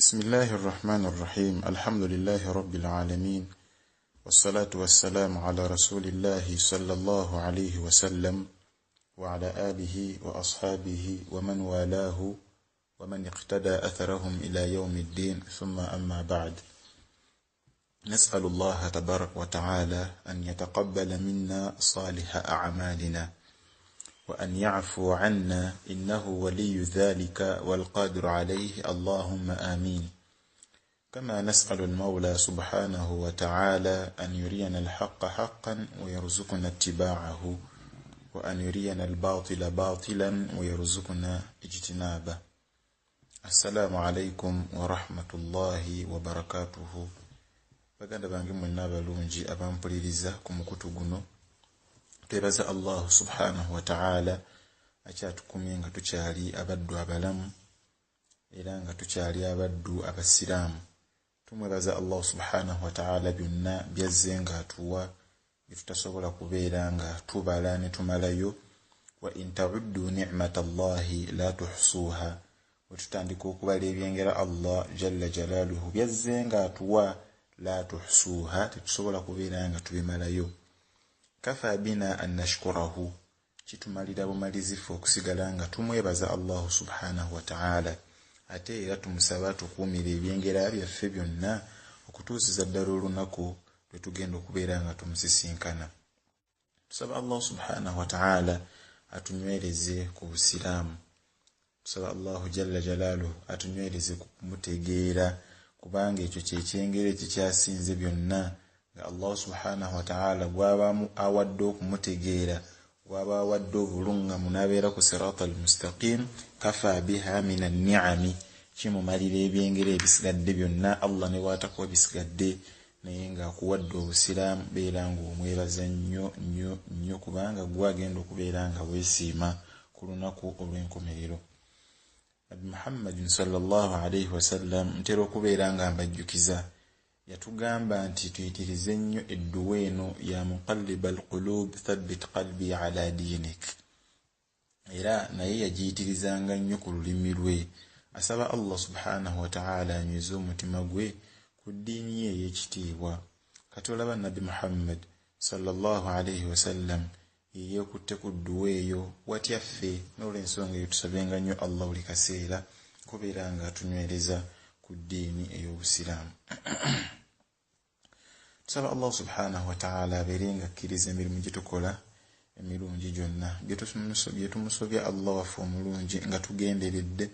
بسم الله الرحمن الرحيم. الحمد لله رب العالمين، والصلاة والسلام على رسول الله صلى الله عليه وسلم وعلى آله وأصحابه ومن والاه ومن اقتدى أثرهم إلى يوم الدين، ثم أما بعد. نسأل الله تبارك وتعالى أن يتقبل منا صالح أعمالنا وأن يعفو عنا، إنه ولي ذلك والقادر عليه، اللهم آمين. كما نسأل المولى سبحانه وتعالى أن يرينا الحق حقا ويرزقنا اتباعه، وأن يرينا الباطل باطلا ويرزقنا اجتنابه. السلام عليكم ورحمة الله وبركاته. baganda bange mwenna abalungi abampuliriza ku mukutu guno, twebaza Allah subhanahu wa ta'ala akyatukumye nga tukyali abaddu abalamu era nga tukyali abaddu abasiraamu. Tumwebaza Allah subhanahu wa ta'ala byonna byazze nga atuwa bitutasobola kubeera nga tubala ne tumalayo. Wa in ta'uddu ni'matallahi la tuhsuha, wetutandika okubala ebyengera Allah jalla jalaluhu byazze nga atuwa la tuhsuha, tetusobola kubeera nga tubimalayo. Kafa bina an nashkurahu, kitumalira bumalizifu okusigala nga tumwebaza Allah subhanahu wa ta'ala, ate era tumusaba tukuumira ebyengera byaffe byonna okutuusiza ddala olunaku lwe tugenda okubeera nga tumusisinkana. Tusaba Allah subhanahu wa ta'ala atunywereze ku busiraamu. Tusaba Allah jalla jalaluhu atunywereze ku kumutegeera, kubanga ekyo kyekyengere kikyasinze byonna nga Allah subhanahu wa ta'ala gwaba awadde okumutegeera, gwaba awadde obulungamu n'abeera ku sirata al-mustaqim. Kafa biha min an-ni'ami, kimumalira ebyengere ebisigadde byonna. Allah ne bw'atakuwa bisigadde naye nga akuwadde obusiraamu, beera ng'omwebaza nnyo nnyo nnyo, kubanga gwagenda okubeera nga weesiima ku lunaku olw'enkomerero. Nabi Muhammadin sallallahu alayhi wasallam ntera okubeera nga mbajjukiza, yatugamba nti tuyitirize nnyo edduwa eno ya muqallib alqulub thabbit qalbi ala dinik, era naye yagiyitirizanga nnyo ku lulimi lwe, asaba Allah subhanahu wa ta'ala anyweze omutima gwe ku ddiini ye ey'ekitiibwa. Kati olaba Nabi Muhammad sallallahu alayhi wasallam yeekutte ku dduwa eyo, watyaffe n'olw'ensonga eyo tusabenga nnyo Allah buli kaseera kubeera nga atunywereza ku ddiini ey'obusiraamu. Tusaba Allah subhanahu wa ta'ala abeere nga akkiriza emirimu gye tukola emirungi gyonna, bye tumusobya Allah waffe omulungi nga tugenderedde,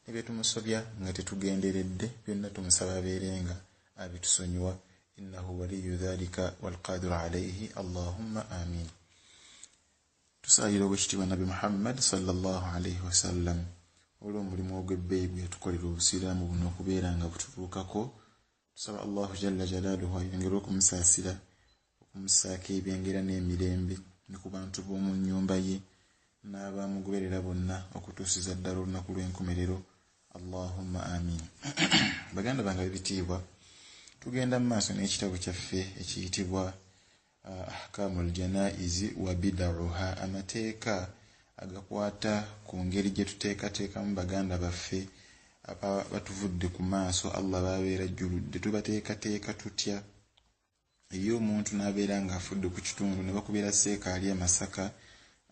ne bye tumusobya nga tetugenderedde, byonna tumusaba abeere nga abitusonyiwa. Innahu waliyu dhalika walqadiru alayhi, Allahumma amin. Tusayira obwekitiibwa Nabi Muhammad sallallahu alayhi wasallam olw'omulimu ogw'ebbeeyi gwe yatukolera obusiraamu buno okubeera nga bututuukako. Tusaba Allahu jalla jalaaluhu ayongere okumusaasira, okumusaako ebyengera n'emirembe ne ku bantu b'omu nnyumba ye n'abaamugoberera bonna okutuusiza ddala olunaku lw'enkomerero. Allahumma amin. Baganda bange b'ebitiibwa, tugenda mu maaso n'ekitabo kyaffe ekiyitibwa ahkamul janaizi wa bid'uha, amateeka agakwata ku ngeri gye tuteekateekamu baganda baffe batuvudde ku maaso. Allah babeera jjuludde, tubateekateeka tutya? Iyo omuntu n'abeera ng'afudde ku kitundu ne bakubira seekaali Masaka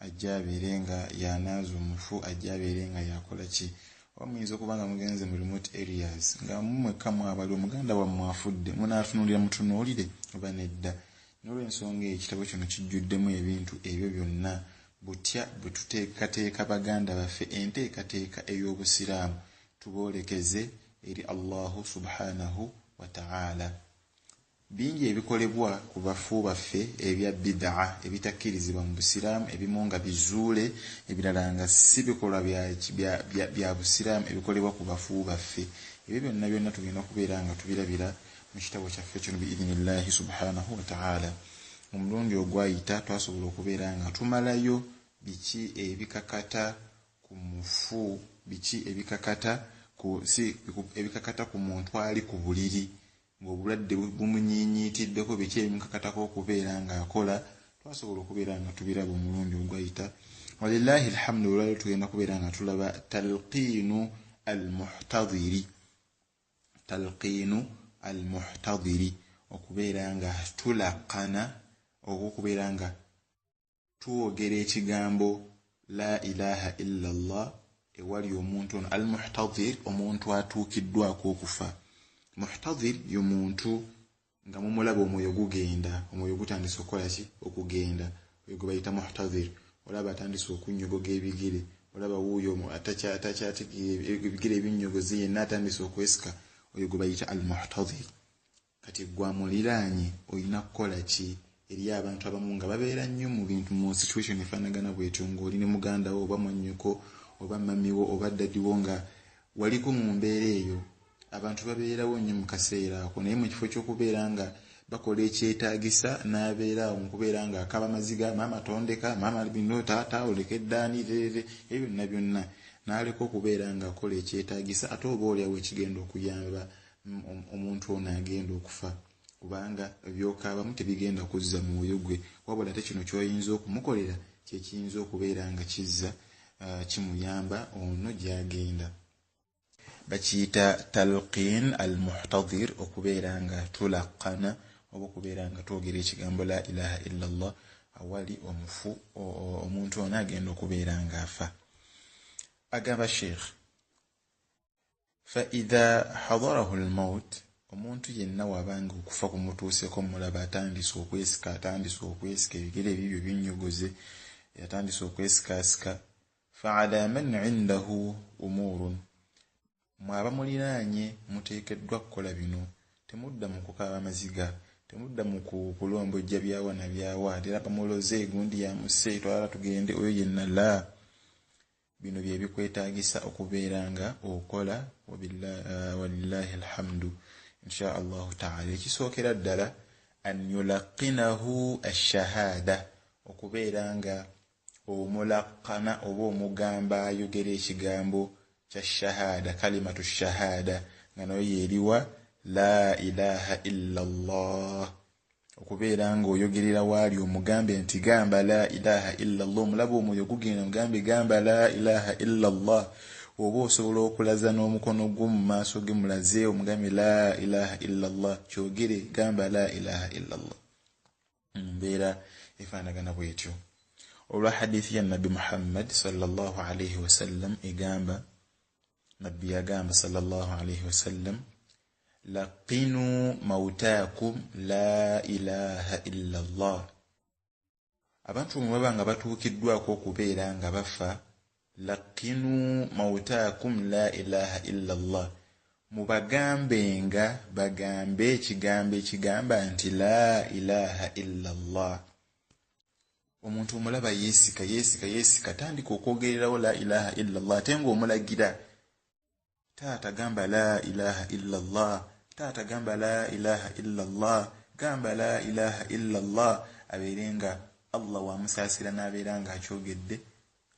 ajja abeere nga yanaaza omufu, ajja abeere nga yakola ki? Oba muyinza okuba nga mugenze mu remote areas nga mumwekka mwabali omuganda wammwe afudde, munaatunuulira mutunuulire oba nedda? N'olw'ensonga ekitabo kino kijjuddemu ebintu ebyo byonna, butya bwe tuteekateeka baganda baffe enteekateeka ey'obusiraamu tuboolekeze eri Allahu subhanahu wa ta'ala. Bingi ebikolebwa ku bafu baffe ebya bid'a ebitakkirizibwa mu busiraamu, ebimu nga bizuule, ebirala nga si bikolwa bya busiraamu ebikolebwa ku bafu baffe. Ebyo byonna byonna tugenda okubeera nga tubirabira mu kitabo kyaffe kino biidhnillahi subhanahu wa ta'ala. Omulundi ogwayita twasobola okubeera nga tumalayo biki ebikakata ku mufu, biki ebikakata ku muntu ali ku buliri ng'obulwadde bumunyiinyiitiddeko, biki ebimukakatako okubeera ng'akola. Twasobola okubeera nga tubiraba omulundi ogwayita. Walillahi alhamdu. Olwaleero tugenda kubeera nga tulaba talqiinu almuhtadiri, talqinu almuhtadiri okubeera nga tulaqana okubeera nga tuwogera ekigambo la ilaha illa Allah ewali omuntu ono almuhtadir omuntu atuukiddwako okufa. Muhtadir y'omuntu nga mumulaba omwoyo gugenda omwoyo gutandise okukola ki okugenda oyo gwe bayita muhtadir. Olaba atandise okunyogoga ebigere olaba wuuyo atacyategeera ebigere ebinyogozi yenna atandise okwesika oyo gwe bayita almuhtadir. Kati gwamuliraanye olina kukola ki? Eri abantu abamu nga babeera nnyo mu bintu mu situation efaanagana bw'etyo ng'oli ne muganda wo oba mwannyoko oba mamiwo oba ddadiwo nga waliko mu mbeera eyo abantu babeerawo nnyo mu kaseera ako naye mu kifo ky'okubeera nga bakola ekyetaagisa n'abeera awo mukubeera nga akaba amaziga maama tondeka maama bino taata oleka eddaani ebyo byonna byonna n'aleka okubeera nga akola ekyetaagisa ate oba oliawo ekigenda okuyamba omuntu ono agenda okufa kubanga ebyokaabamu tebigenda kuzza mwoyo gwe wabula ate kino ky'oyinza okumukolera kyekiyinza okubeera nga kizza kimuyamba ono gy'agenda. Bakiyita talqin almuhtadir okubeera nga tulaqana oba okubeera nga twogera ekigambo la ilaha illa Allah awali omufu omuntu ono agenda okubeera nga afa. Agamba Sheikh fa idha hadarahu almaut omuntu yenna wabanga okufa kumutuuseko mulaba atandise okwesika ebigere ebyo binyogoze yatandise okwesikasika fa ala man indahu umurun mwaba muliraanye muteekeddwa kukola bino temudda mu kukaaba amaziga temudda mu kulombojja byawa na byawa era bamuloze gundi yamuse twala tugende oyo yenna la bino bye bikwetaagisa okubeera nga okola walillahi alhamdu insha Allah ta'ala. Ekisookera ddala an yulaqinahu ash-shahada okubeera nga omulaqana oba omugamba ayogera ekigambo kya shahada kalimatu shahada nga nayo yeriwa la ilaha illa Allah okubeera nga oyogerera waali omugambe nti gamba la ilaha illa Allah omulaba omwoyo gugenda mugambe gamba la ilaha illa Allah oba osobola okulaza n'omukono gwo mu maaso ge mulaze omugambe la ilaha illa Allah kyogere gamba la ilaha illa Allah mbeera efaanagana bwetyo. Olwa hadithi ya Nabi Muhammad sallallahu alayhi wasallam egamba Nabbi yagamba sallallahu alayhi wasallam laqinu mautakum la ilaha illa Allah abantu mwaba nga batuukiddwako okubeera nga bafa laqinu mautakum la ilaha illa Allah mubagambenga bagambe ekigambo ekigamba nti la ilaha illa Allah. Omuntu omulaba yeesika tandika okwogererawo la ilaha illa Allah ate ng'omulagira taata gamba la ilaha illa Allah taata gamba la ilaha illa Allah gamba la ilaha illa Allah abeerenga Allah wamusaasira n'abeera nga akyogedde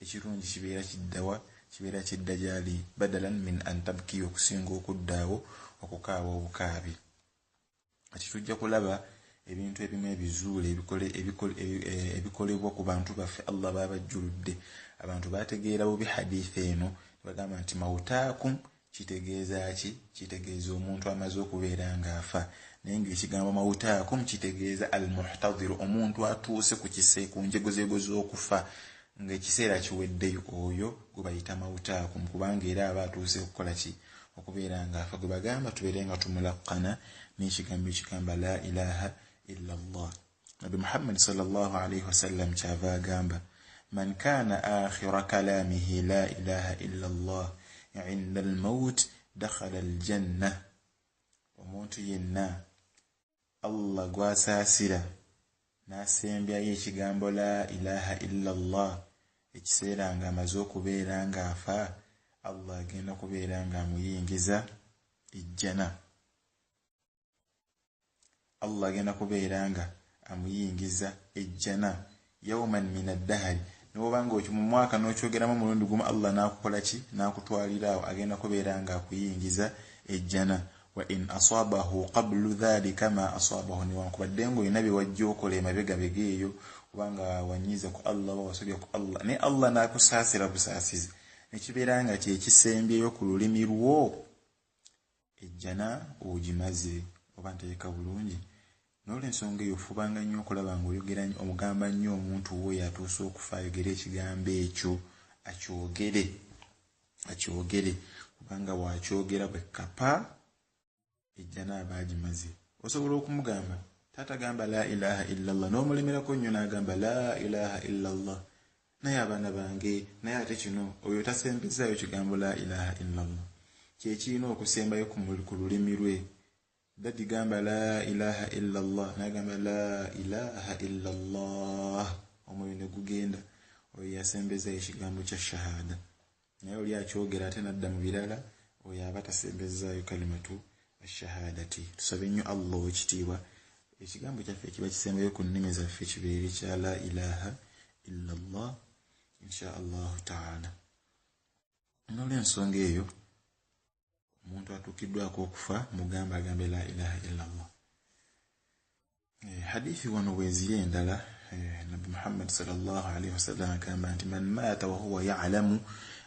ekirungi kibeera kiddawa kibeera kidda gyali badalan min an tabki okusinga okuddaawo okukaaba obukaabi. Ati tujja kulaba ebintu ebimu ebizuule ebikolebwa ku bantu baffe Allah babajjuludde abantu bategeera bubi hadithi eno bagamba nti mautaakum kitegeeza ki? Kitegeeza omuntu amaze okubeera nga afa naye ng'ekigambo mautaakum kitegeeza almuhtadir omuntu atuuse ku njegozego z'okufa ng'ekiseera kiweddeyo oyo gwe bayita mautaakum kubanga era aba atuuse okukola ki? Okubeera nga afa. Gwe bagamba tubeere nga tumulaqana n'ekigambo ekigamba la ilaha illa Allah. Nabi Muhammad sallallahu alayhi wasallam kyava agamba man kana akhira kalamihi la ilaha illa Allah inda al-maut dakhala al-jannah omuntu yenna Allah gwasaasira n'asembyayo ekigambo la ilaha illa Allah ekiseera nga amaze okubeera nga afa Allah agenda kubeera nga amuyingiza ejjana. Allah agenda kubeera nga amuyingiza ejjana yawman min ad-dahr n'obanga okyo mu mwaka n'okyogeramu mulundi gumu Allah n'akukola ki? N'akutwaliraawo agenda kubeera nga akuyingiza ejjana. Wa in asabahu qablu dhalika ma asabahu niwankubadde ng'olina bye wajja okola emabegabega eyo kubanga wanyiiza ku Allah oba wasobya ku Allah naye Allah n'akusaasira busaasizi nekibeera nga kyekisembyeyo ku lulimi lwo ejjana ogimaze oba nteeka bulungi. N'olw'ensonga eyo fubanga nnyo okulaba ng'oyogera omugamba nnyo omuntu wo yatuusa okufa ayogere ekigambo ekyo akyogere kubanga bw'akyogera bwe kapa ejjana aba agimaze. Osobola okumugamba taata gamba la ilaha illallah n'omulemerako nnyo n'agamba la ilaha illallah naye abaana bange naye ate kino oyo tasembezaayo kigambo la ilaha illallah kyekirina okusembayo ku lulimi lwe. Dadi gamba la ilaha illallah n'agamba la ilaha illallah omwoyo ne gugenda oyo yasembezaayo ekigambo kya shahada. Naye oli akyogera ate nadda mu birala oyo aba tasembezaayo kalimatu ashahadati. Tusabe nnyo Allah ekitiibwa ekigambo kyaffe kiba kisembayo ku nnimi zaffe kibeere kya la ilaha illallah insha allahu taala. N'olw'ensonga eyo omuntu atuukiddwako okufa mugamba agambe la ilaha illallah. Hadithi wano bweziri endala Nabi Muhammad sallallahu alaihi wasallam agamba nti man mata wa huwa ya'lamu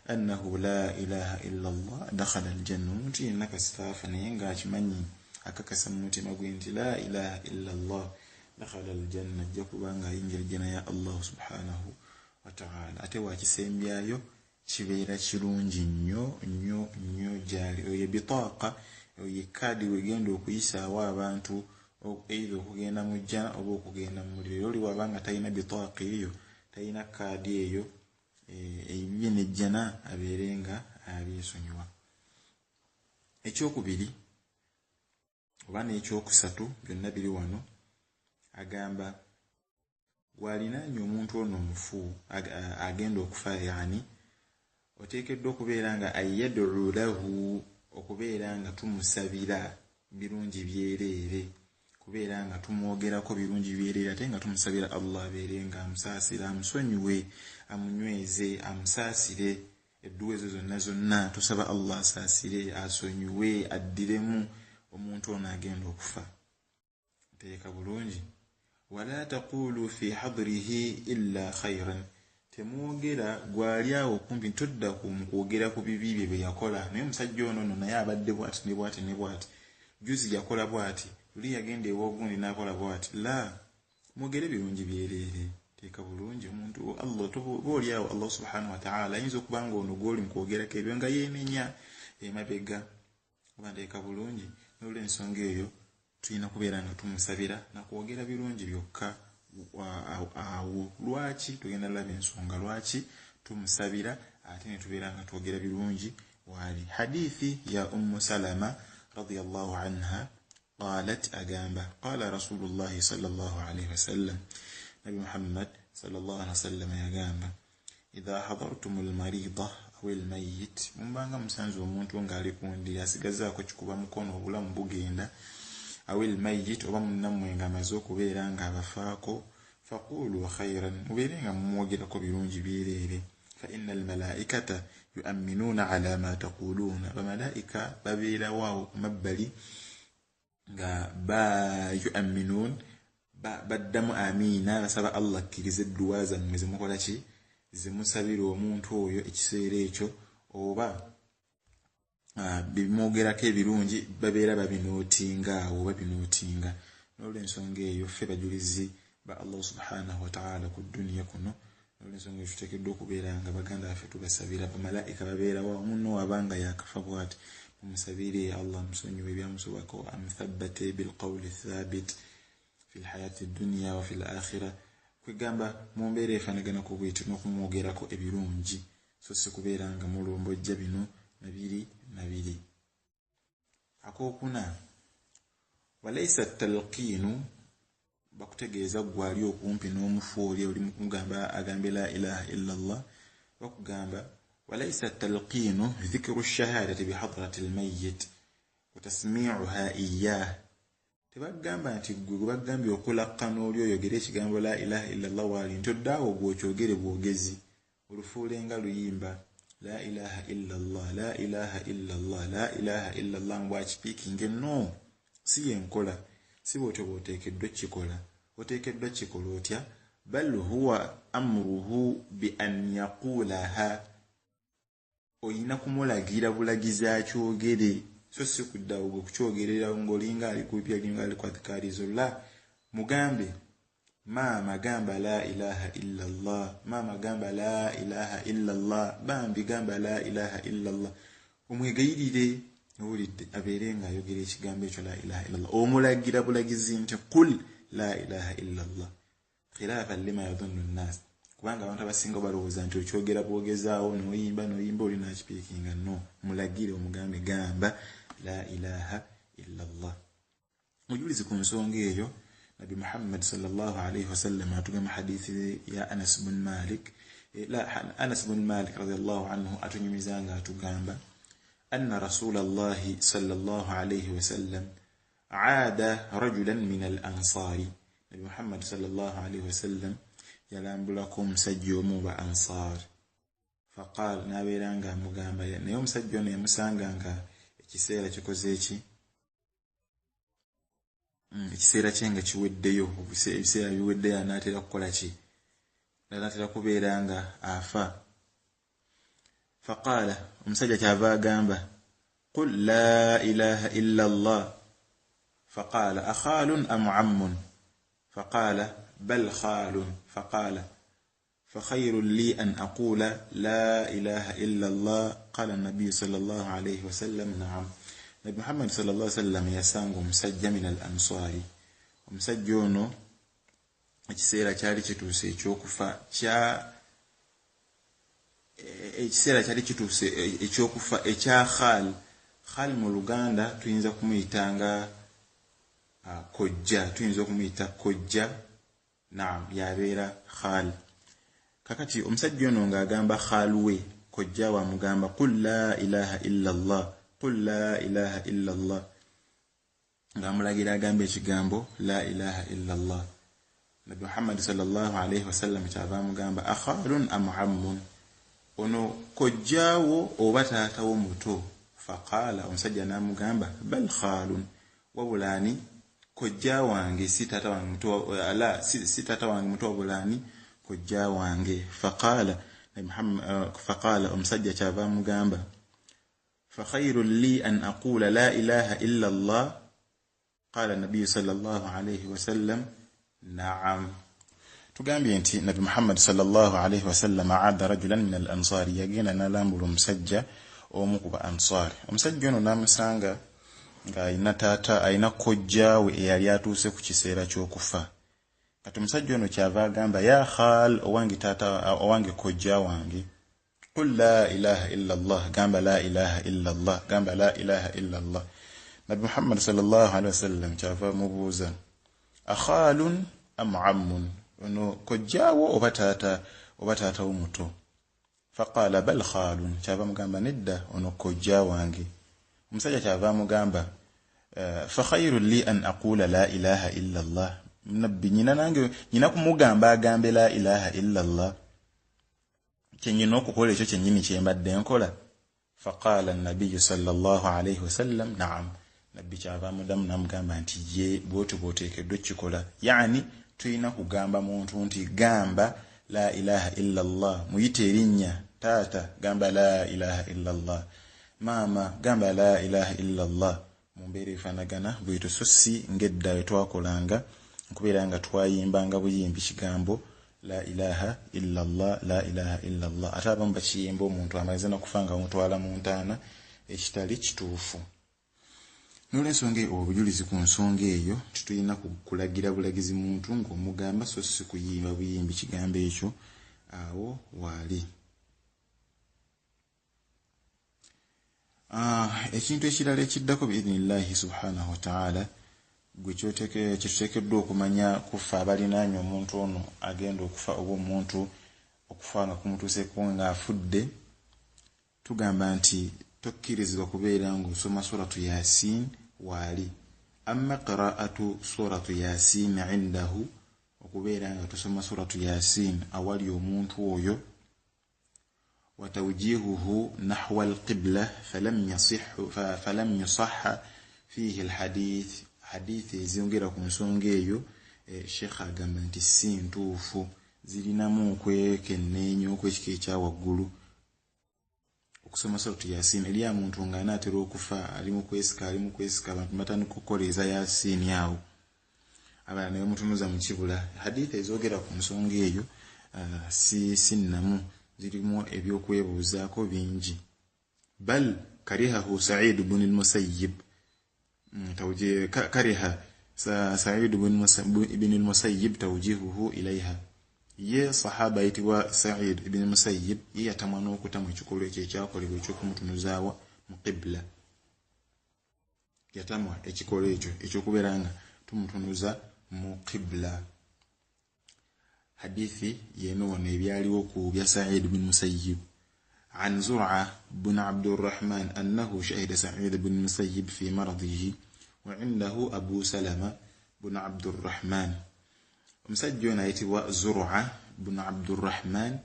annahu la ilaha illallah dakhala aljanna. Omuntu yenna kasitaafa naye ng'akimanyi akakasa mu mutima gwe nti la ilaha illallah dakhala aljanna ajja kuba ng'ayingira ejjana ya Allah subhanahu wa ta'ala. Ate wakisembyayo kibeera kirungi nnyo gyali. Oyo bitaaqa oyo kkaadi wegenda okuyisaawo abantu either okugenda mu jjana oba okugenda mu muliro. Oli waba nga talina bitaaqa eyo talina kkaadi eyo ebibye n'ejjana abeere nga abyesonyiwa. Ekyokubiri oba n'ekyokusatu byonna biri wano agamba gwalinaanye omuntu ono omufu agenda okufa yani oteekeddwa okubeera nga ayyad'u lahu okubeera nga tumusabira birungi byereere kubeera nga tumwogerako birungi byereere ate nga tumusabira Allah abeere nga amusaasira amusonyiwe amunyweze amusaasire edduwa ezo zonna tusaba Allah asaasire asonyiwe addiremu omuntu ono agenda okufa. Nteeka bulungi wala taqulu fi hadrihi illa khayran. Temwogera gwali awo kumpi todda kwogera ku bibi bye yakola naye omusajja ono naye abadde bw'ati ne bw'ati ne bw'ati juzi yakola bw'ati luli yagenda ew'ogundi n'akola bw'ati la mwogere birungi byereere. Teeka bulungi omuntu Allah booli awo Allah subhanahu wa ta'ala ayinza okuba nga ono gw'oli mu kwogerako ebyo nga yeenenya emabega oba nteeka bulungi. N'olw'ensonga eyo tulina kubeera nga tumusabira nakwogera birungi byokka awo. Lwaki tugenda laba ensonga lwaki tumusabira ate ne tubeera nga twogera birungi waali. Hadithi ya Salama radiyallahu anha qalat agamba qala rasulullahi sallallahu alaihi wasallam Nabi Muhammad sallallahu alaihi wasallam yagamba idha hadartumul marida aw al mayyit mumbanga musanze omuntu ng'ali ku ndiri asigazaako kikuba mukono obulamu bugenda awil mayyit oba munnammwe nga amaze okubeera nga abafaako faqulu khayran mubeere nga mumwogerako birungi byereere fa innal malaikata yu'minuna ala ma taquluna. Bamalaika babeera waawo ku mabbali nga yu'minun baddamu amiina basaba Allah akkirize edduwa zammwe zemukola ki zemusabira omuntu oyo ekiseera ekyo oba bimwogerako ebirungi babeera babinootinga awo babinootinga. N'olw'ensonga eyo ffe bajulizi ba Allah subhanahu wa ta'ala ku duniya kuno. N'olw'ensonga eyo tuteekeddwa okubeera nga baganda baffe tubasabira. Bamalaika babeera waawo munno wabanga yakafa bw'ati mumusabire Allah musonyiwe ebyamusobako amuthabbate bilqawli thabit fi lhayati dunya wa fi l'akhira. Kwegamba mu mbeera efaanagana ku bw'etyo n'okumwogerako ebirungi so si kubeera nga mulumbojja bino nabiri. Akokuna walaysa talqiinu bakutegeeza gwali okumpi n'omufu oli oli mukugamba agambe la ilaha illallah bakugamba walaysa talqiinu dhikru shahadati bihadrati almayyit wa tasmi'uha iyyah. Tebagamba nti gwe bagambye okulaqqana oli oyogere ekigambo la ilaha illallah wali nti oddaawo gw'okyogere bwogezi olufuulenga luyimba la ilaha illallah la ilaha illallah la ilaha illallah mbwakipiikinge no si yenkola si bwotyo bw'oteekeddwa kikola oteekeddwa kikola otya bal huwa amruhu bi an yaqulaha oyina kumulagira bulagizi akyogere so si kudda okukyogerera ngolinga ali kupya linga ali kwathikalizo la mugambe mama gamba la ilaha illa Allah mama gamba la ilaha illa Allah bambi gamba la ilaha illa Allah omwegayirire olidde aberenga ayogera ekigambo ekyo la ilaha illa Allah omulagira bulagizi nti qul la ilaha illa Allah khilafa lima yadhunnu an-nas kubanga abantu abasinga balowooza nti okyogera bwogezaawo noyimba oli nakipiikinga no mulagire omugambe gamba la ilaha illa Allah mujulizi ku nsonga eyo Nabi Muhammad sallallahu alayhi wasallam atugama hadithi ya Anas bin Malik Anas bin Malik radiyallahu anhu atunyumizanga atugamba anna Rasulullah sallallahu alayhi wasallam aada rajulan min al-ansari Nabi Muhammad sallallahu alayhi wasallam yalambulako omusajja omu ba ansar faqal naberanga mugamba naye omusajja ono yamusanganga ekiseera kikoze eki ekiseera kyenga kiweddeyo ebiseera biweddeyo anaatera kukola ki anaatera kubeeranga afa faqala omusajja kyava agamba qul la ilaha illa Allah faqala akhalun am ammun faqala bal khalun faqala فخير لي أن أقول لا إله إلا الله قال النبي صلى الله عليه وسلم نعم Nabi Muhammad sallallahu alaihi wasallam yasanga omusajja min al-ansari omusajja ono ekiseera kyali kituuse ekyokufa ekya khal mu Luganda tuyinza kumuyitanga kojja naam yabeera khal kakati omusajja ono ng'agamba khalwe kojja wa mugamba qul la ilaha illa Allah qul la ilaha illa Allah ngamulagira agambe ekigambo la ilaha illa Allah Nabi Muhammad sallallahu alayhi wasallam kyava mugamba akhalun am ammun ono kojjawo oba taatawo muto faqala omusajja namugamba bal khalun wabulani kojja wange si taata wange muto si taata wange muto wabulani kojja wange faqala omusajja kyava mugamba فخير لي أن أقول لا إله إلا الله قال النبي صلى الله عليه وسلم نعم تقامي أنت نبي محمد صلى الله عليه وسلم عاد رجلا من الأنصار يجينا نلامل مسجة ومقب أنصار مسجون نامسانغا ina tata aina kojja we yali atuse ku kiseera ky'okufa kati musajja ono kyava agamba ya khal owange tata owange kojja wange قل لا إله إلا الله قام لا إله إلا الله قام لا إله إلا الله نبي محمد صلى الله عليه وسلم شافه مبوزا أخال أم عم إنه كجاو وبتاتا ومتو فقال بل خال شافه مقام ندى إنه كجاو عنجي مسجى شافه مقام فخير لي أن أقول لا إله إلا الله نبي نيناكم مقام قام لا إله إلا الله كنينو كوكولا ekyo kyennyini kyembadde enkola faqala an-nabiy sallallahu alayhi wasallam na'am nabbi kyava mudamu namugamba nti ye bwoteekeddwa kikola yani tuyina kugamba muntu nti gamba la ilaha illa Allah muyite erinnya taata gamba la ilaha illa Allah mama gamba la ilaha illa Allah mumbeera efanagana bwito sosi ngedda etwakolanga kubeera nga twayimbanga buyimbi kigambo la ilaha illa Allah la ilaha illa Allah ataba mbachiyembo omuntu amaliza nakufanga mutwala mu ntaana ekitali kituufu nolensonge obujulizi ku nsonga eyo tutuyina kulagira bulagizi muntu ng'omugamba so si kuyimba buyimbi kigambo ekyo awo wali ekintu ekirala ekiddako biidhnillahi subhanahu wa ta'ala gwe kyotekeddwa okumanya kufa abalinaanye omuntu ono agenda okufa oba omuntu okufa nga kumutuuseeko nga afudde tugamba nti tokkirizibwa kubeera ng'osoma suratu yasin waali amma qira'atu suratu yasin indahu okubeera nga tusoma suratu yasin awali omuntu oyo watawjihuhu nahwa alqibla falam yusahha fihi alhadith hadithi eziyongera ku nsonga eyo Sheikh agamba nti si ntuufu zirinamu okwekenneenya okw'ekika ekya waggulu okusoma suratu Yasin eli omuntu nga anaatera okufa ali mu kwesika abantu batandika okukoleeza Yasin awo abana ne bamutunuza mu kibula. Hadith ezogera ku nsonga eyo sinnamu zirimu ebyokwebuuzaako bingi. Bal karihahu Sa'id ibn al-Musayyib kariha Sa'id ibn al-Musayyib tawjihuhu ilayha. Ye sahaba yitibwa Sa'id ibn al-Musayyib ye yatamwa n'okutamu ekikolwa ekyo ekyakolebwa eky'okumutunuzaawa mu qibla. Yatamwa ekikolwa ekyo eky'okubeera nga tumutunuza mu qibla. Hadithi yeno wano ebyaliwo ku bya Sa'id ibn al-Musayyib. عن زرعة بن عبد الرحمن أنه شهد سعيد بن المسيب في مرضه وعنده أبو سلمة بن عبد الرحمن. Omusajja ayitibwa Zur'a bin Abdurrahman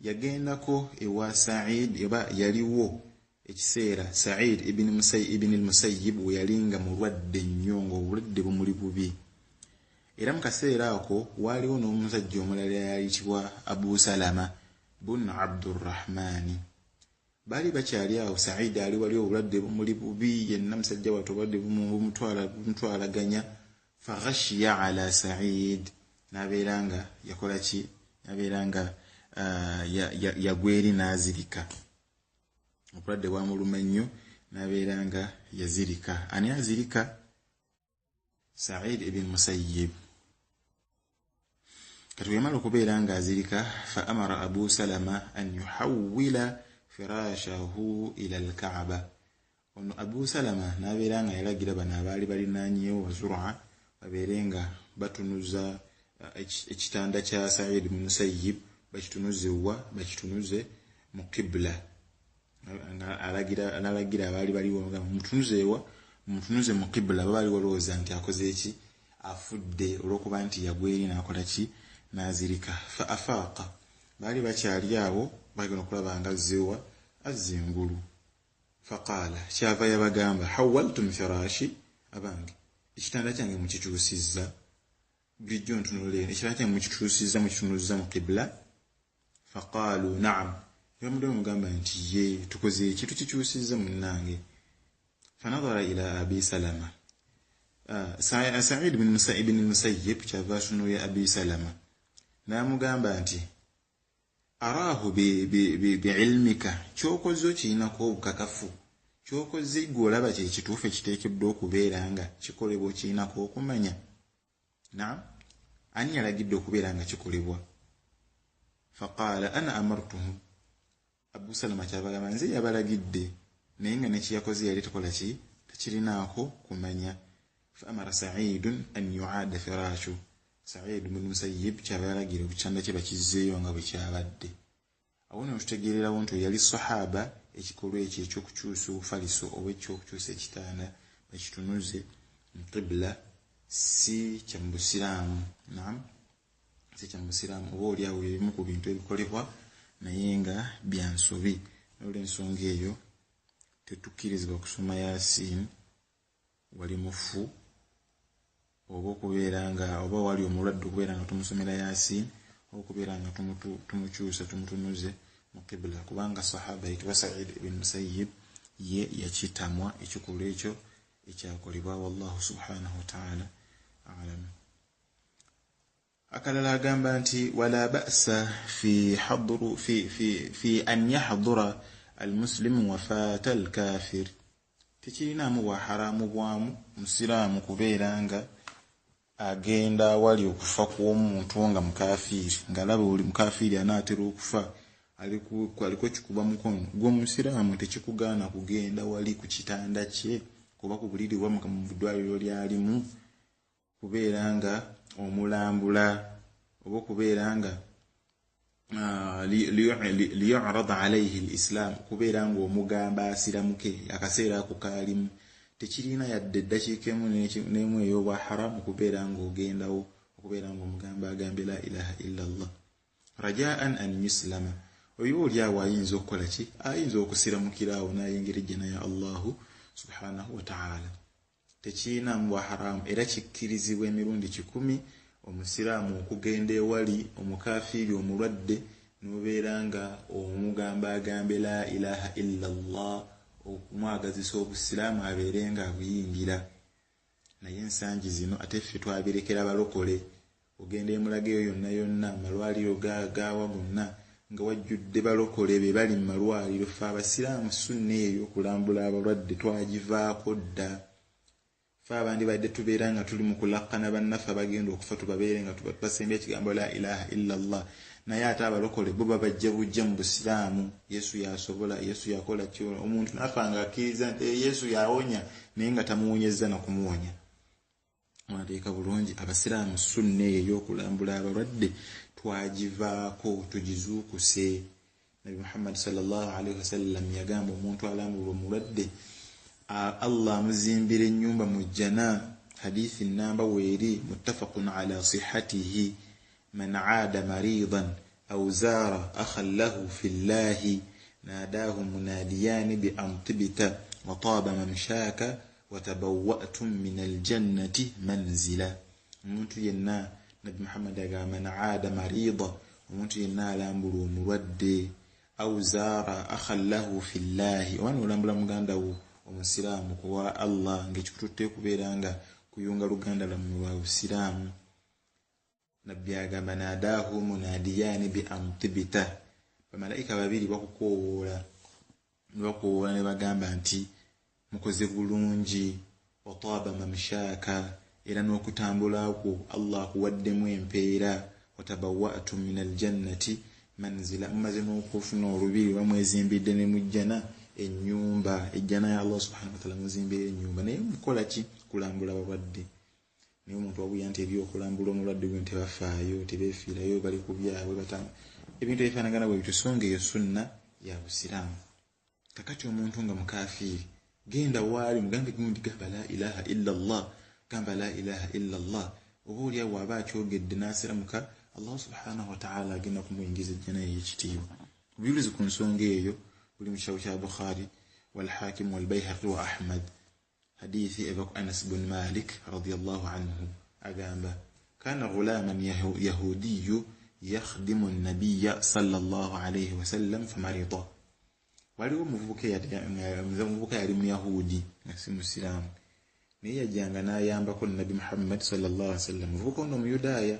yagendako ewa Sa'id eba yaliwo ekiseera Sa'id ibn al-Musayyib we yalinga mulwadde nnyo ng'obulwadde bumuli bubi. Era mu kaseera ako waaliwo n'omusajja omulala yayitibwa Abu Salama bin Abdurrahman. Bali bakyali awo, Sa'id ali wali obulwadde bumuli bubi, yenna musajja wattu obulwadde bumutwalaganya. Faghashiya ala Sa'id, nabeeranga yakola ki? Nabeeranga yagweri n'azirika. Obulwadde bwamuluma nnyo nabeeranga yazirika. Ani azirika? Sa'id ibn Musayyib. Kati wemala okubeera nga azirika, fa amara Abu Salama an yuhawwila firashahu ila al-Ka'ba. Ono Abu Salama nabeera nga yalagira bano abaali balinaanyeewo Zur'a babeerenga batunuza ekitanda kya Sa'id ibn Musayyib, bakitunuze mu qibla. Analagira abaali baliwo nga mumutunuze mu qibla. Baali walowooza nti akoze eki? Afudde olw'okuba nti yagweri n'akola ki? N'azirika. Fa afaaqa, baali bakyali awo bagenda okulaba nga azze engulu. Faqaala, kyava yabagamba, hawaltum firashi, abange ekitanda kyange mukikyusizza. Bulijjo ntunulira ekitanda kyange mukitunuza mu qibla. Faqaalu na'am, bamudde mugamba nti ye tukoze ki? Tukikyusizza munnange. Fanadhara ila Abi Salama. Sa'id ibn al-Musayyib kyava atunuulira Abi Salama n'amugamba nti araahu bi'ilmika, kyokoze kirinako obukakafu, kyokoze gwe olaba kye kituufu ekiteekeddwa okubeera nga kikolebwa kirinako okumanya. Naam, ani yalagidde okubeera nga kikolebwa? Faqaala ana amartuhu, Abu Salama kyabagamba nze yabalagidde, naye nga nekiyakoze yali takola ki? Takirinaako kumanya. Fa amara Sa'idun an yu'aada firashu, Sa'id ibn Musayyib kyabalagira okitanda kye bakizzeeyo nga bwe kyabadde. Awo ne tutegeererawo nti yali sahaba ekikolwa ekyo ekyokukyusa obufaliso oba ekyokukyusa ekitanda bakitunuze mu qibla si kya mu Busiraamu. Naam, si kya mu Busiraamu, oba oliawo ebimu ku bintu ebikolebwa naye nga bya nsobi. Olw'ensonga eyo tetukkirizibwa kusoma Yasin wali mufu oba okubeera nga oba wali omulwadde okubeera nga tumusomera Yasin oba okubeera nga tumukyusa tumutunuze mu qibla, kubanga sahaba yitibwa Sa'id ibn Musayyib ye yakitamwa ekikolwa ekyo ekyakolebwa. Wallahu subhanahu wa ta'ala a'lam. Akalala agamba nti wala ba'sa fi an yahdura al-muslimu wafata al-kafir. Tekirinaamu bwa haramu bwamu musiraamu kubeera nga agenda wali okufa kw'omuntu nga mukafiri, ng'alaba buli mukafiri anaatera okufa aliko kikuba mukono. Gwe omusiraamu tekikugaana kugenda wali ku kitanda kye kuba ku buliri bwa mu ddwaliro lyalimu kubeera nga omulambula oba okubeera nga liyu'rada alayhi al-islam, kubeera nga omugamba asiramuke akaseera ako kaalimu. Tekirina yadde eddakiika emu n'emu ey'obwa haramu kubeera nga ogendawo okubeera nga omugamba agambe la ilaha illa Allah rajaan an yuslama. Oyo oli awo ayinza okukola ki? Ayinza okusiramukiraawo n'ayingira ejjana ya Allahu subhanahu wa ta'ala. Tekirina mu bwa haramu era kikkirizibwa emirundi 10 omusiraamu okugenda ewali omukafiri omulwadde nobeeranga omugamba agambe la ilaha illa Allah okumwagazisa obusiraamu abeerenga abuyingira. Naye ensangi zino ate ffe twabirekera balokole. Ogenda emulaga eyo yonna yonna amalwaliro gawa gonna nga wajjudde balokole be bali mu malwaliro. Ffe abasiraamu sunna eyo okulambula abalwadde twagivaako dda. Ffe abandi badde tubeera nga tuli mu kulakkana bannaffe abagenda okufa tubabeere nga tubasembya ekigambo la ilaha illa Allah. Naye ate abalokole bo babajja bujja mu busiraamu. Yesu yasobola, Yesu yakola kyo. Omuntu nafa nga akkiriza nti Yesu yawonya naye nga tamuwonyezza na kumuwonya. Mwateeka bulungi abasiraamu sunna eyo okulambula abalwadde twagivaako tugizuukuse. Nabi Muhammad sallallahu alaihi wasallam yagamba omuntu alambula omulwadde Allah amuzimbira ennyumba mu jjana. Hadithi namba weeri muttafaqun ala sihhatihi. Man aada maridan aw zara akhan lahu fillahi nadahu munadiyani bi an tibta wa taba mamshaka wa tabawwa'tum min aljannati manzila. Omuntu yenna Nabi Muhammad agamba man aada marida, omuntu yenna alambula omulwadde, aw zara akhan lahu fillahi, oba n'olambula muganda wo omusiraamu kuwa Allah ng'ekikututte kubeera nga kuyunga luganda lwammwe lwa busiraamu. Nabbi agamba nadahu munadiyani bi amtibita. Bamalayika babiri bakukoowoola ne bagamba nti mukoze bulungi, wa taaba mamshaka, era n'okutambula kwo Allah akuwaddemu empeera, wa tabawwa'tum min aljannati manzila, mumaze n'okufuna olubiri bamwezimbidde ne mujjana ennyumba. Ejjana ya Allah subhanahu wa ta'ala muzimbira ennyumba. Naye mukola ki? Kulambula abalwadde. Naye omuntu wabuya nti ebyo okulambula omulwadde gwe tebafaayo, tebeefiirayo, bali ku byabwe batamu. Ebintu ebifaanagana bwe bityo, songa eyo sunna ya busiraamu. Kakati omuntu nga mukafiiri, genda waali mugambe gundi gamba la ilaha illa Allah, gamba la ilaha illa Allah. Oba oliawo aba akyogedde n'asiramuka, Allah subhanahu wa ta'ala agenda kumuyingiza ejjana ey'ekitiibwa. Obujulizi ku nsonga eyo buli mu kitabu kya Bukhari wal Hakim wal Bayhaqi wa Ahmad. Hadithi eva ku Anas bin Malik radiyallahu anhu agamba kana ghulaman yahudiyyu yakhdimu an-nabiyya sallallahu alayhi wa sallam famarida. Waliwo omuvubuka yali muyahudi nga si musiraamu, naye yajjanga n'ayambako Nabi Muhammad sallallahu alayhi wa sallam. Omuvubuka ono Omuyudaaya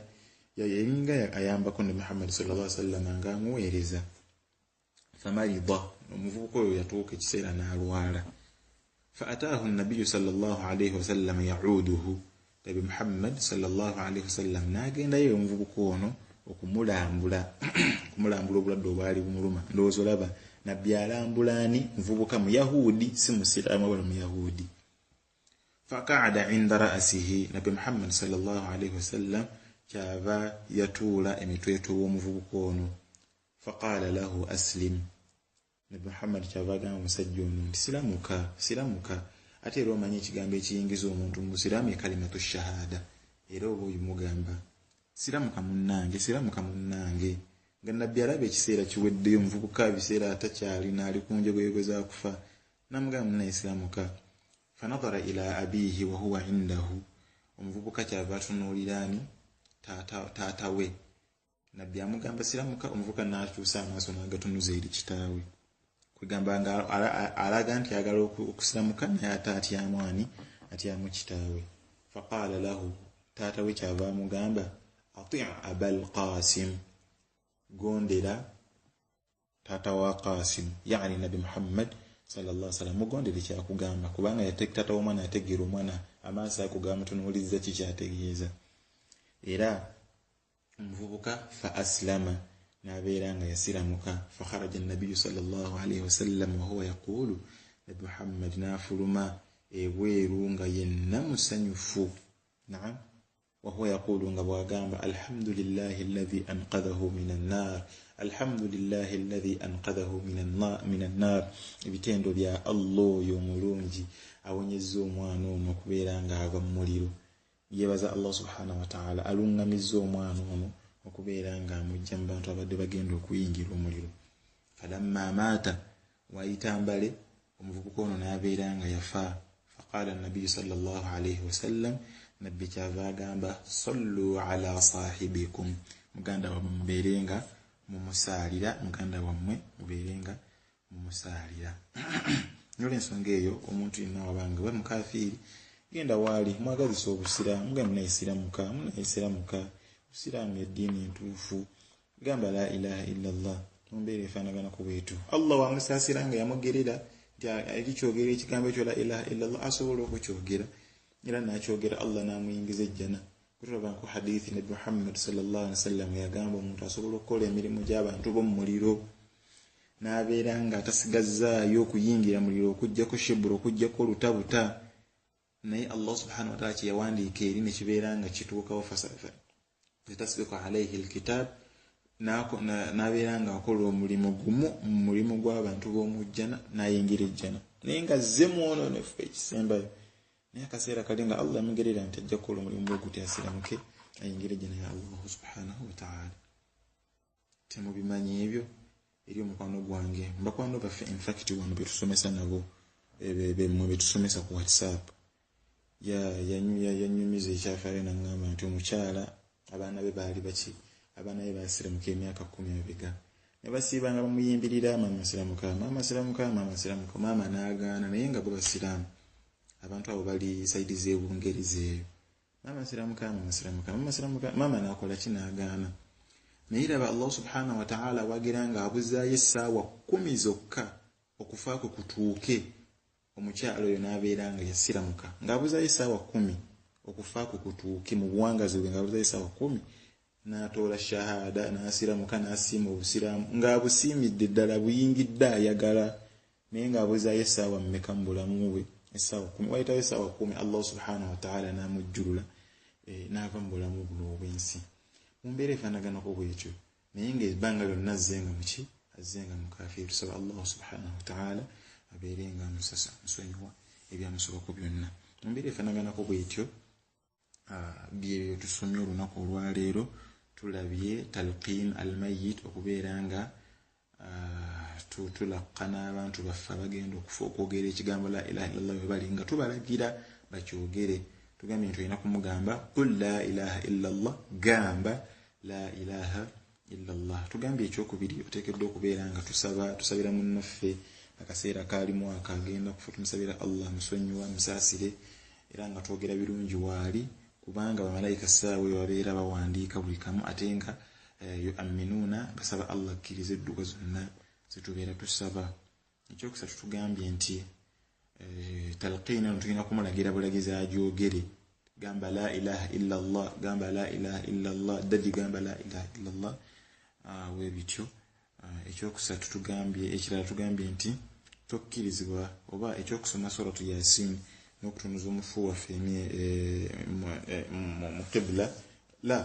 yalinga ayambako Nabi Muhammad sallallahu alayhi wa sallam nga amuweereza. Famarida, omuvubuka oyo yatuuka ekiseera n'alwala. فأتاه النبي صلى الله عليه وسلم يعوده. Nabi Muhammad sallallahu alaihi wasallam n'agenda yo omuvubuka ono okumulambula obulwadde obwali bumuluma. Ndowooza olaba nabbi alambulaani muvubuka muyahudi, si musiraamu wala muyahudi. Faqa'ada 'inda ra'sihi. Nabi Muhammad sallallahu alaihi wasallam kyava yatuula emitwetwe w'omuvubuka ono. Faqala lahu aslim. Nabi Muhammad kyava agamba omusajja ono nti siramuka. Ate era omanyi ekigambo ekiyingiza omuntu mu busiraamu ye kalimatu shahada. Era oba oyimugamba siramuka munnange. Nga nabbi alaba ekiseera kiweddeyo, omuvubuka ebiseera atakyali n'ali ku njogoyego za kufa, n'amugamba munnaye siramuka. Fanadhara ila abihi wa huwa indahu. Omuvubuka kyava atunuuliraani taata we. Nabbi amugamba siramuka, omuvubuka n'akyusa amaaso n'agatunuza eri kitaawe. Kugamba nga alaga nti ayagala okusiramuka naye ate atyamu kitaawe. Faqala lahu, taata we kyava amugamba ati' abal Qasim, gondera taata wa Qasim, yani Nabi Muhammad sallallahu alaihi wasallam. Mugondere kyakugamba kubanga taata w'omwana yategeera omwana amaaso akugamba tunuulizza ki kyategeeza. Era omuvubuka fa aslama, n'abeera nga yasiramuka. Fakharaja an-nabiyyu sallallahu alayhi wasallam wa huwa yaqulu, Nabi Muhammad n'afuluma ebweru nga yenna musanyufu. Naam, wa huwa yaqulu nga bwagamba alhamdulillahi alladhi anqadhahu minan nar, alhamdulillahi alladhi anqadhahu minan nar. Ebitendo bya Allah oyo omulungi awonyezza omwana ono okubeera nga ava mu muliro. Yebaza Allah subhanahu wa ta'ala alungamizza omwana ono okubeera nga amujja mu bantu abadde bagenda okuyingira omuliro. Falamma maata, wayita mbale omuvubuka ono n'abeera nga yafa. Faqala an-nabiyyu sallallahu alayhi wasallam, nabbi kyava agamba sallu ala sahibikum, muganda wammwe mubeere nga mumusaalira muganda wammwe mubeerenga mumusaalira. N'olw'ensonga eyo omuntu yenna wabanga we mukafiiri genda waali mwagazisa obusiraamu nga munayisiramuka obusiraamu eddiini entuufu gamba la ilaha illallah mumbeera efaanaganako bwetu. Allah wamusaasira nga yamugerera nti erikyogera ekigambo ekyo la ilaha illallah asobola okukyogera era n'akyogera Allah n'amuyingiza ejjana. Kutulaba ku hadithi Nabi Muhammad sallallahu alaihi wasallam yagamba omuntu asobola okukola emirimu gy'abantu b'omu muliro n'abeera nga atasigazzaayo okuyingira muliro okuggyako shibura okuggyako olutabuta, naye Allah subhanahu wa ta'ala kyeyawandiika eri nekibeera nga kituukawo tasbiqu alayhi alkitab, n'abeera nga akola omulimu gumu mu mulimu gw'abantu b'omujjana n'ayingira ejjana, naye nga zze mwononefu ekisembayo. Naye akaseera kali nga Allah amugerera nti ajja kukola omulimu gwe guti asiramuke ayingira ejjana ya Allah subhanahu wa ta'ala. Temubimanyi ebyo eri omukwano gwange mubakwano baffe infact wano betusomesa nabo bemwe betusomesa ku WhatsApp yanyumiza ekyafaayo n'aŋŋamba nti omukyala abaana be baali baki abaana be baasiramuka emyaka 10 emabega ne basiibanga bamuyimbirira maama siramuka maama n'agaana, naye nga bo basiraamu. Abantu abo bali saidi z'ebungeri zeeyo maama siramuka maama n'akola kinaagaana. Naye raba Allah subhanahu wa ta'ala wagira nga abuzaayo essaawa 10 zokka okufa kwe kutuuke, omukyalo oyo n'abeera nga yasiramuka ng'abuzaayo essaawa 10 okufa kwe kutuuke mu buwangazi bwe ng'abuzaayo essaawa 10 n'atoola shahada n'asiramuka n'asiima obusiraamu ng'abusiimidde ddala buyingidde ayagala, naye ng'abuzaayo essaawa mmeka mu bulamu bwe essaawa 10 wayitayo essaawa 10 Allah subhanahu wa ta'ala n'amujjulula n'ava mu bulamu buno obw'ensi. Mumbeera efaanaganako bwetyo naye ng'ebbanga lyonna azzenga mukafiiri. Tusaba Allah subhanahu wa ta'ala abeerenga musonyiwa ebyamusobako byonna. Mumbeera efaanaganako bwetyo bye tusomye olunaku olwaleero. Tulabye talqin almayit, okubeera nga tulaqana abantu baffe abagenda okufa okwogera ekigambo la ilaha illallah bwe bali nga tubalagira bakyogere. Tugambye nti olina kumugamba qul la ilaha illallah, gamba la ilaha illallah. Tugambye ekyokubiri oteekeddwa okubeera nga tusabira munnaffe akaseera kaalimu akagenda kufa tumusabira Allah musonyiwa musaasire era nga twogera birungi waali, kubanga bamalayika ssaawa eyo babeera bawandiika buli kamu ate nga yu'minuuna basaba Allah akkiriza edduka zonna zetubeera tusaba. Ekyokusatu tugambye nti talqiina eno tulina kumulagira bulagizi agyogere. Gamba la ilaha illallah, gamba la ilaha illallah, dadi gamba la ilaha illallah. Webityo ekyokusatu tugambye, ekirala tugambye nti tokkirizibwa oba ekyokusoma suratu Yasin n'okutunuza omufu waffe mu qibla, la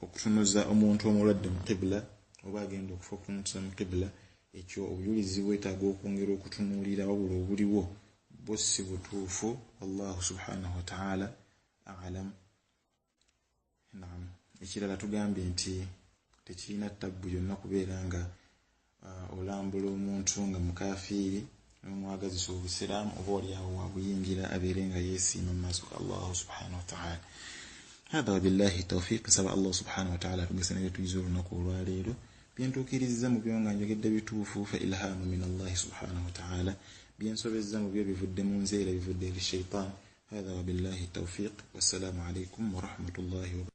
okutunuza omuntu omulwadde mu qibla oba agenda okufa okutunuza mu qibla, ekyo obujulizi bwetaaga okwongera okutunuulira wabula obuliwo bwo si butuufu. Allah subhanahu wa ta'ala a'lam. Naam, ekirala tugambye nti tekirina ttabbu yonna kubeera nga olambula omuntu nga mukafiiri n'omwagazisa obusiraamu oba oli awo wabuyingira abeere nga yeesiima mu maaso ga Allah subhanahu wa ta'ala. Hadha wabillahi tawfiq. Saba Allah subhanahu wa ta'ala atugese naye tuyize olunaku olwaleero byentuukiriza mu byo nga njogedde bituufu fa ilhaamu min Allah subhanahu wa ta'ala, byensobezza mu byo bivudde mu nzeera bivudde eri shaitaan. Hadha wabillahi tawfiq. Wassalamu alaikum wa rahmatullahi wa